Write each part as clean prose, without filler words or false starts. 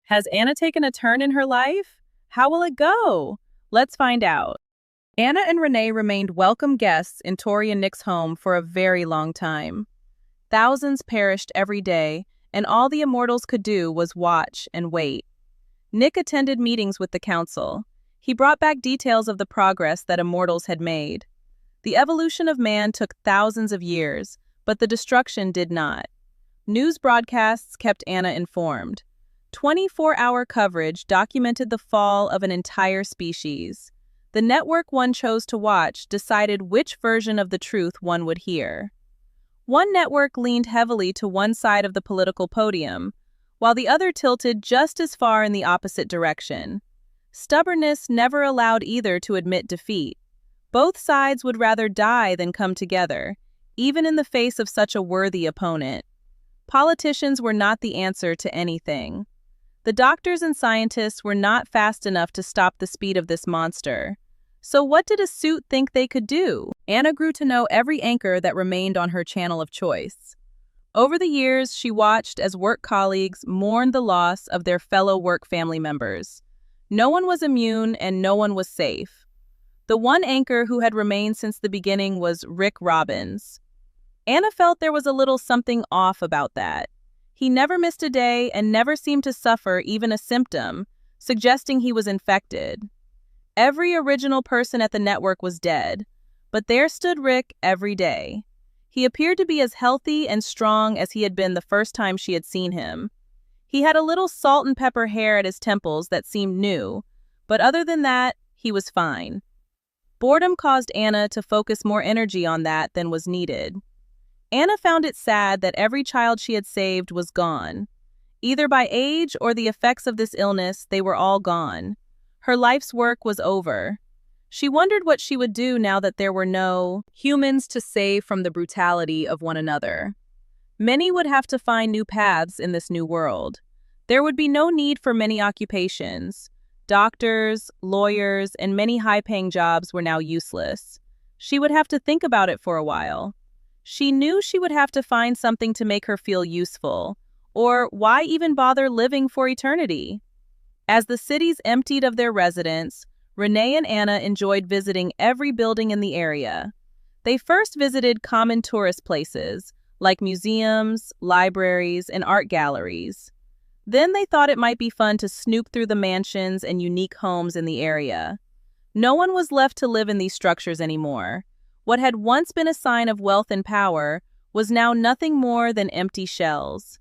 Has Anna taken a turn in her life? How will it go? Let's find out. Anna and Renee remained welcome guests in Tori and Nick's home for a very long time. Thousands perished every day, and all the immortals could do was watch and wait. Nick attended meetings with the council. He brought back details of the progress that immortals had made. The evolution of man took thousands of years, but the destruction did not. News broadcasts kept Anna informed. 24-hour coverage documented the fall of an entire species. The network one chose to watch decided which version of the truth one would hear. One network leaned heavily to one side of the political podium, while the other tilted just as far in the opposite direction. Stubbornness never allowed either to admit defeat. Both sides would rather die than come together, even in the face of such a worthy opponent. Politicians were not the answer to anything. The doctors and scientists were not fast enough to stop the speed of this monster. So what did a suit think they could do? Anna grew to know every anchor that remained on her channel of choice. Over the years, she watched as work colleagues mourned the loss of their fellow work family members. No one was immune and no one was safe. The one anchor who had remained since the beginning was Rick Robbins. Anna felt there was a little something off about that. He never missed a day and never seemed to suffer even a symptom, suggesting he was infected. Every original person at the network was dead, but there stood Rick every day. He appeared to be as healthy and strong as he had been the first time she had seen him. He had a little salt and pepper hair at his temples that seemed new, but other than that, he was fine. Boredom caused Anna to focus more energy on that than was needed. Anna found it sad that every child she had saved was gone. Either by age or the effects of this illness, they were all gone. Her life's work was over. She wondered what she would do now that there were no humans to save from the brutality of one another. Many would have to find new paths in this new world. There would be no need for many occupations. Doctors, lawyers, and many high-paying jobs were now useless. She would have to think about it for a while. She knew she would have to find something to make her feel useful, or why even bother living for eternity? As the cities emptied of their residents, Renee and Anna enjoyed visiting every building in the area. They first visited common tourist places, like museums, libraries, and art galleries. Then they thought it might be fun to snoop through the mansions and unique homes in the area. No one was left to live in these structures anymore. What had once been a sign of wealth and power was now nothing more than empty shells.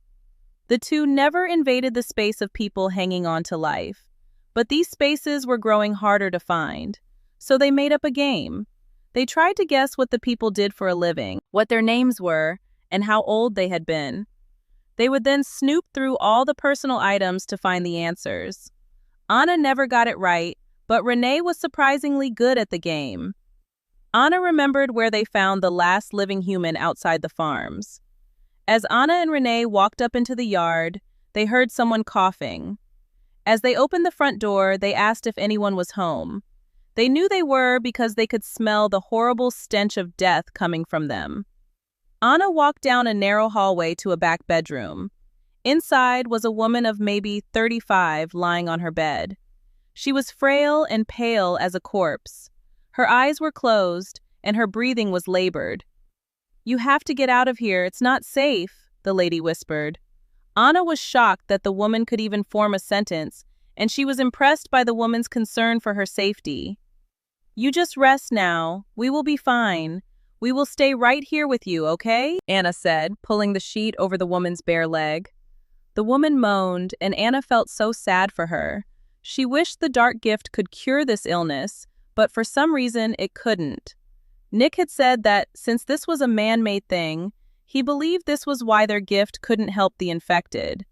The two never invaded the space of people hanging on to life, but these spaces were growing harder to find. So they made up a game. They tried to guess what the people did for a living, what their names were, and how old they had been. They would then snoop through all the personal items to find the answers. Anna never got it right, but Renee was surprisingly good at the game. Anna remembered where they found the last living human outside the farms. As Anna and Renee walked up into the yard, they heard someone coughing. As they opened the front door, they asked if anyone was home. They knew they were because they could smell the horrible stench of death coming from them. Anna walked down a narrow hallway to a back bedroom. Inside was a woman of maybe 35 lying on her bed. She was frail and pale as a corpse. Her eyes were closed, and her breathing was labored. "You have to get out of here, it's not safe," the lady whispered. Anna was shocked that the woman could even form a sentence, and she was impressed by the woman's concern for her safety. "You just rest now. We will be fine. We will stay right here with you, okay?" Anna said, pulling the sheet over the woman's bare leg. The woman moaned, and Anna felt so sad for her. She wished the dark gift could cure this illness, but for some reason it couldn't. Nick had said that since this was a man-made thing, he believed this was why their gift couldn't help the infected.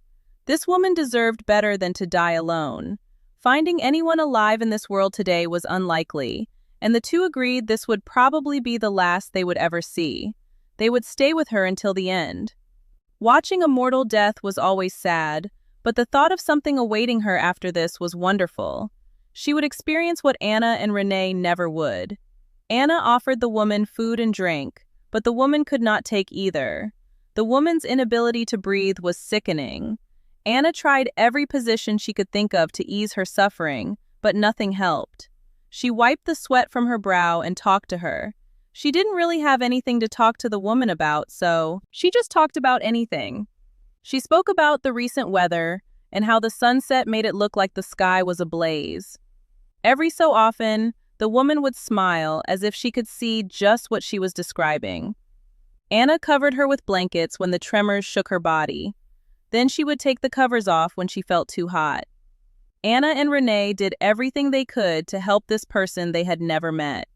This woman deserved better than to die alone. Finding anyone alive in this world today was unlikely, and the two agreed this would probably be the last they would ever see. They would stay with her until the end. Watching a mortal death was always sad, but the thought of something awaiting her after this was wonderful. She would experience what Anna and Renee never would. Anna offered the woman food and drink, but the woman could not take either. The woman's inability to breathe was sickening. Anna tried every position she could think of to ease her suffering, but nothing helped. She wiped the sweat from her brow and talked to her. She didn't really have anything to talk to the woman about, so she just talked about anything. She spoke about the recent weather and how the sunset made it look like the sky was ablaze. Every so often, the woman would smile as if she could see just what she was describing. Anna covered her with blankets when the tremors shook her body. Then she would take the covers off when she felt too hot. Anna and Renee did everything they could to help this person they had never met.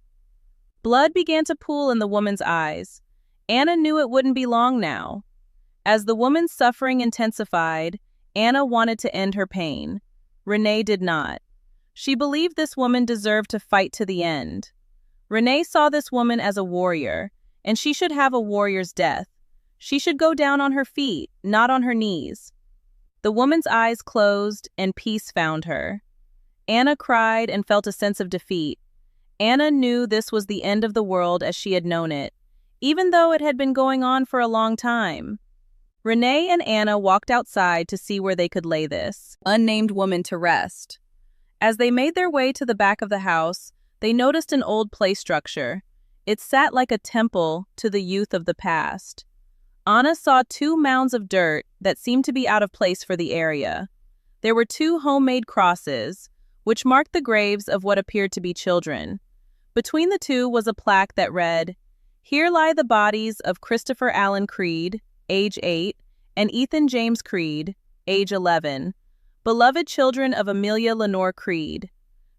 Blood began to pool in the woman's eyes. Anna knew it wouldn't be long now. As the woman's suffering intensified, Anna wanted to end her pain. Renee did not. She believed this woman deserved to fight to the end. Renee saw this woman as a warrior, and she should have a warrior's death. She should go down on her feet, not on her knees. The woman's eyes closed, and peace found her. Anna cried and felt a sense of defeat. Anna knew this was the end of the world as she had known it, even though it had been going on for a long time. Renee and Anna walked outside to see where they could lay this unnamed woman to rest. As they made their way to the back of the house, they noticed an old play structure. It sat like a temple to the youth of the past. Anna saw 2 mounds of dirt that seemed to be out of place for the area. There were 2 homemade crosses, which marked the graves of what appeared to be children. Between the 2 was a plaque that read, "Here lie the bodies of Christopher Allen Creed, age 8, and Ethan James Creed, age 11, beloved children of Amelia Lenore Creed.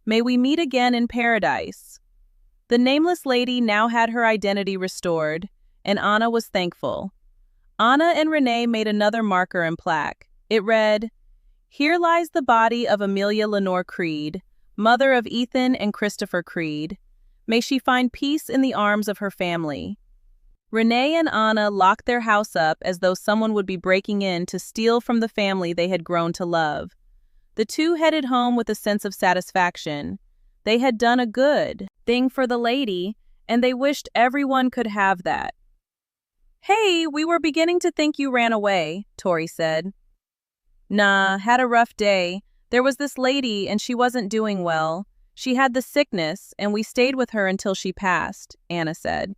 May we meet again in paradise." The nameless lady now had her identity restored, and Anna was thankful. Anna and Renee made another marker and plaque. It read, "Here lies the body of Amelia Lenore Creed, mother of Ethan and Christopher Creed. May she find peace in the arms of her family." Renee and Anna locked their house up as though someone would be breaking in to steal from the family they had grown to love. The 2 headed home with a sense of satisfaction. They had done a good thing for the lady, and they wished everyone could have that. "Hey, we were beginning to think you ran away," Tori said. "Nah, had a rough day. There was this lady, and she wasn't doing well. She had the sickness, and we stayed with her until she passed," Anna said.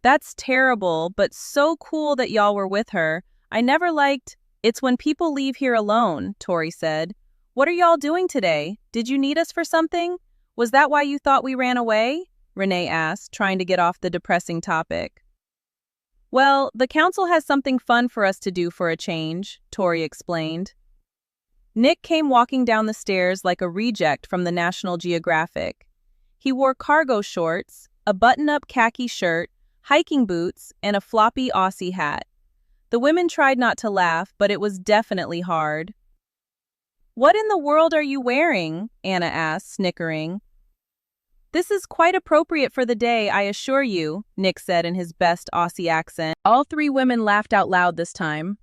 "That's terrible, but so cool that y'all were with her. I never liked..." "It's when people leave here alone," Tori said. "What are y'all doing today? Did you need us for something? Was that why you thought we ran away?" Renee asked, trying to get off the depressing topic. "Well, the council has something fun for us to do for a change," Tori explained. Nick came walking down the stairs like a reject from the National Geographic. He wore cargo shorts, a button-up khaki shirt, hiking boots, and a floppy Aussie hat. The women tried not to laugh, but it was definitely hard. "What in the world are you wearing?" Anna asked, snickering. "This is quite appropriate for the day, I assure you," Nick said in his best Aussie accent. All 3 women laughed out loud this time.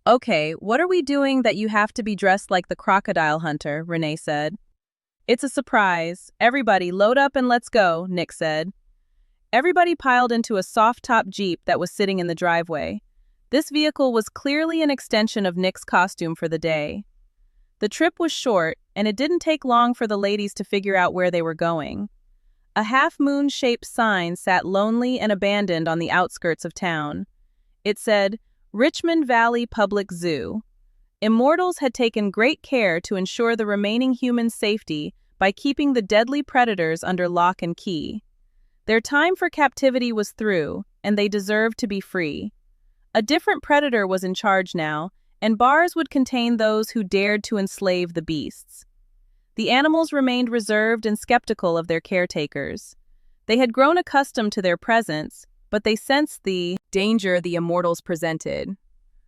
"Okay, what are we doing that you have to be dressed like the crocodile hunter?" Renee said. "It's a surprise. Everybody load up and let's go," Nick said. Everybody piled into a soft-top Jeep that was sitting in the driveway. This vehicle was clearly an extension of Nick's costume for the day. The trip was short, and it didn't take long for the ladies to figure out where they were going. A half-moon-shaped sign sat lonely and abandoned on the outskirts of town. It said, "Richmond Valley Public Zoo." Immortals had taken great care to ensure the remaining human safety by keeping the deadly predators under lock and key. Their time for captivity was through, and they deserved to be free. A different predator was in charge now, and bars would contain those who dared to enslave the beasts. The animals remained reserved and skeptical of their caretakers. They had grown accustomed to their presence, but they sensed the danger the immortals presented.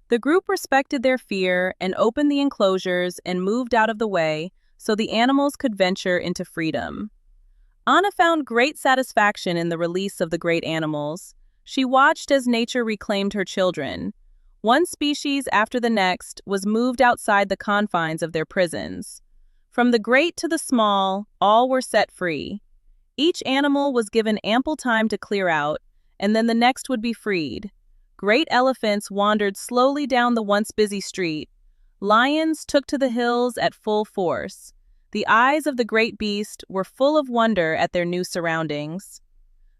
The group respected their fear and opened the enclosures and moved out of the way so the animals could venture into freedom. Anna found great satisfaction in the release of the great animals. She watched as nature reclaimed her children. One species after the next was moved outside the confines of their prisons. From the great to the small, all were set free. Each animal was given ample time to clear out, and then the next would be freed. Great elephants wandered slowly down the once busy street. Lions took to the hills at full force. The eyes of the great beast were full of wonder at their new surroundings.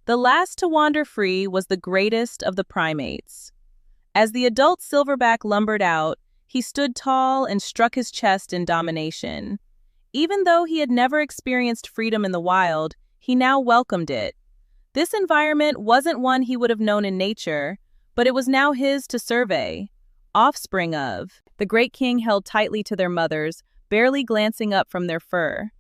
The last to wander free was the greatest of the primates. As the adult silverback lumbered out, he stood tall and struck his chest in domination. Even though he had never experienced freedom in the wild, he now welcomed it. This environment wasn't one he would have known in nature, but it was now his to survey. Offspring of. The great king held tightly to their mothers, barely glancing up from their fur.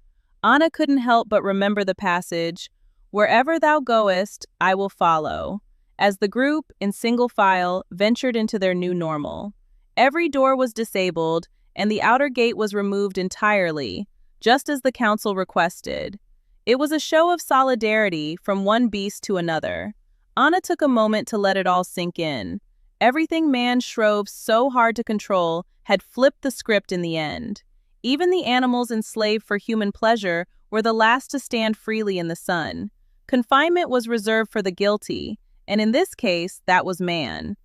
Anna couldn't help but remember the passage, "Wherever thou goest, I will follow," as the group, in single file, ventured into their new normal. Every door was disabled, and the outer gate was removed entirely, just as the council requested. It was a show of solidarity from one beast to another. Anna took a moment to let it all sink in. Everything man strove so hard to control had flipped the script in the end. Even the animals enslaved for human pleasure were the last to stand freely in the sun. Confinement was reserved for the guilty, and in this case, that was man.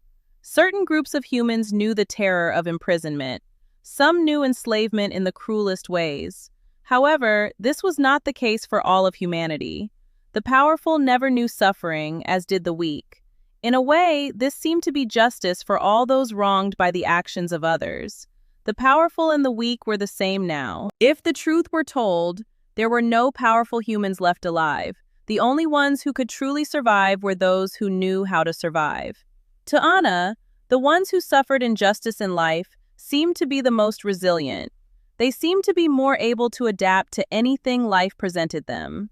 Certain groups of humans knew the terror of imprisonment. Some knew enslavement in the cruelest ways. However, this was not the case for all of humanity. The powerful never knew suffering, as did the weak. In a way, this seemed to be justice for all those wronged by the actions of others. The powerful and the weak were the same now. If the truth were told, there were no powerful humans left alive. The only ones who could truly survive were those who knew how to survive. To Anna, the ones who suffered injustice in life seemed to be the most resilient. They seemed to be more able to adapt to anything life presented them.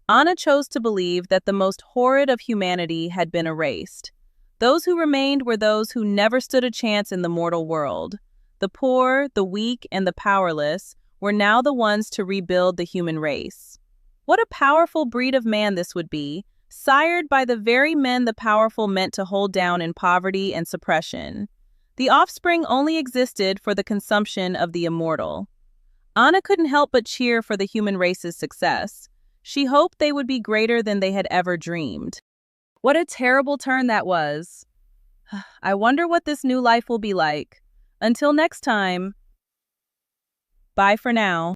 Anna chose to believe that the most horrid of humanity had been erased. Those who remained were those who never stood a chance in the mortal world. The poor, the weak, and the powerless were now the ones to rebuild the human race. What a powerful breed of man this would be, sired by the very men the powerful meant to hold down in poverty and suppression. The offspring only existed for the consumption of the immortal. Anna couldn't help but cheer for the human race's success. She hoped they would be greater than they had ever dreamed. What a terrible turn that was. I wonder what this new life will be like. Until next time, bye for now.